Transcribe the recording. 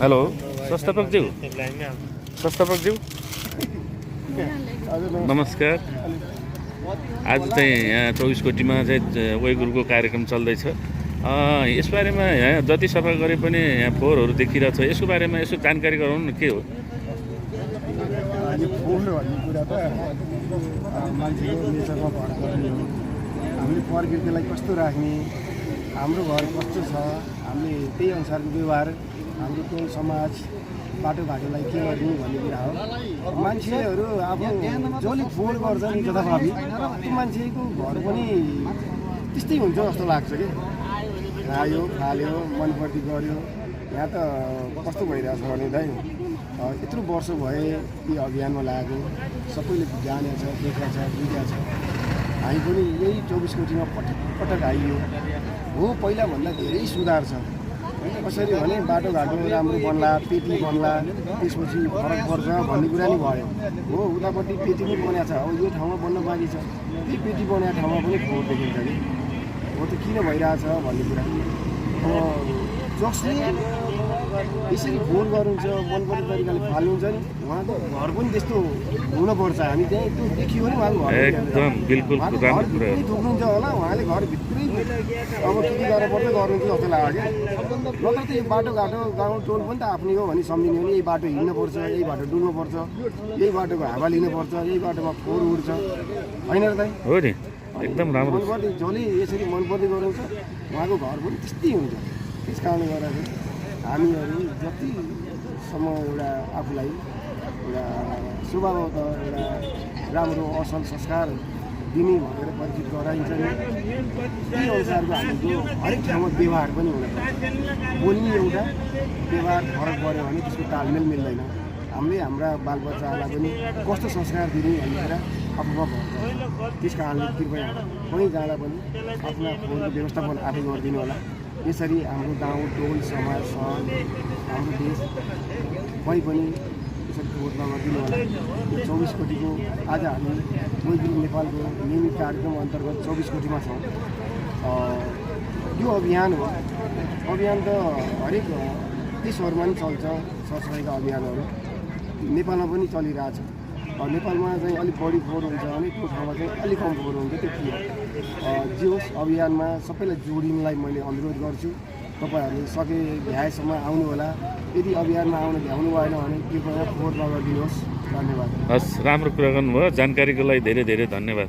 Hello संस्थापकज्यू नमस्कार। आज चाहिँ यहाँ 24 कोटीमा चाहिँ उइगुरको कार्यक्रम चल्दैछ। यसबारेमा यहाँ जति सफा गरे पनि यहाँ फोहोरहरू देखिरहेछ, यसको बारेमा यसो जानकारी गराउनु न। के हो यो फोहोर भन्ने कुरा त मान्छेको नेचरमा भर पर्ने हो। हामीले प्रकृतिलाई कस्तो राख्ने, हाम्रो घर कस्तो छ, हामीले त्यही अनुसारको व्यवहार, हाम्रो त्यो समाज बाटोघाटोलाई के गर्ने भन्ने कुरा हो। मान्छेहरू आफ्नो जसले फोहोर गर्छ नि जथाभावी, त्यो मान्छेको घर पनि त्यस्तै हुन्छ जस्तो लाग्छ कि। खायो फाल्यो मनपर्ती गर्यो। यहाँ त कस्तो भइरहेछ भने दाइ, यत्रो वर्ष भए यो अभियानमा लागेको, सबैले जानेको छ, देखेको छ, बुझेको छ। हामी पनि यही 24 कोटीमा पटक पटक आइयो हो। पहिलाभन्दा धेरै सुधार छ। कसरी भने बाटोघाटो राम्रो बन्ला, पेटी बन्ला, त्यसपछि फरक पर्छ भन्ने कुरा नि भयो हो। उतापट्टि पेटी पनि बनाएको छ, अब यो ठाउँमा बन्न बाँकी छ। त्यही पेटी बनाएको ठाउँमा पनि फोहोर देखिन्छ कि हो। त किन भइरहेछ भन्ने कुरा। अब जसले यसरी फोहोर गर्नुहुन्छ, मनपर्ने तरिकाले फाल्नुहुन्छ नि, उहाँको घर पनि त्यस्तो हुनुपर्छ। हामी त्यहीँ त्यो देखियो भने उहाँको घर एकदम बिल्कुल थुक्नुहुन्छ होला। उहाँले घरभित्रै अब के गरेर पर्दै गर्नुहुन्छ जस्तो लाग्यो कि। नत्र त यो बाटोघाटो गाउँ टोल पनि त आफ्नै हो भने सम्झिने हो नि। यही बाटो हिँड्नुपर्छ, यही बाटो डुल्नुपर्छ, यही बाटोको हावा लिनुपर्छ, यही बाटोमा फोहोर उड्छ, होइन र दाइ? हो नि, एकदम राम्रो। मनपर्ने जसले यसरी मनपर्ने गर्नुहुन्छ उहाँको घर पनि त्यस्तै हुन्छ। त्यस कारणले गर्दाखेरि हामीहरू जतिसम्म एउटा आफूलाई एउटा स्वभावत एउटा राम्रो असल संस्कार दिने भनेर परिचित गराइन्छ नि, त्यही अनुसारको हाम्रो हरेक ठाउँमा व्यवहार पनि हुनुपर्छ। बोल्ने एउटा व्यवहार फरक पऱ्यो भने त्यसको तालमेल मिल्दैन। हामीले हाम्रा बालबच्चाहरूलाई पनि कस्तो संस्कार दिने भन्ने कुरा आफूमा पर्छ। त्यस कारणले कृपया कहीँ जाँदा पनि आफ्ना फोहोरको व्यवस्थापन आफै गरिदिनु होला। यसरी हाम्रो गाउँ टोल समाज सहर हाम्रो देश कहीँ पनि यसरी फोहोर नगरिदिनु होला। 24 कोटीको आज हामी उइगुर नेपालको नियमित कार्यक्रम अन्तर्गत 24 कोटीमा छौँ। यो अभियान हो। अभियान त हरेक देशहरूमा पनि चल्छ सरसफाइका अभियानहरू। नेपालमा पनि चलिरहेछ। नेपालमा चाहिँ अलिक बढी फोहोर हुन्छ भने त्यो ठाउँमा चाहिँ अलिक कम फोहोर हुन्छ। त्यो के हो जे होस्, अभियानमा सबैलाई जोडिनलाई मैले अनुरोध गर्छु। तपाईँहरूले सके भ्याएसम्म आउनु होला। यदि अभियानमा आउन भ्याउनु भएन भने कृपया फोहोर नगरिदिनुहोस्। धन्यवाद। हस्, राम्रो कुरा गर्नुभयो। जानकारीको लागि धेरै धेरै धन्यवाद।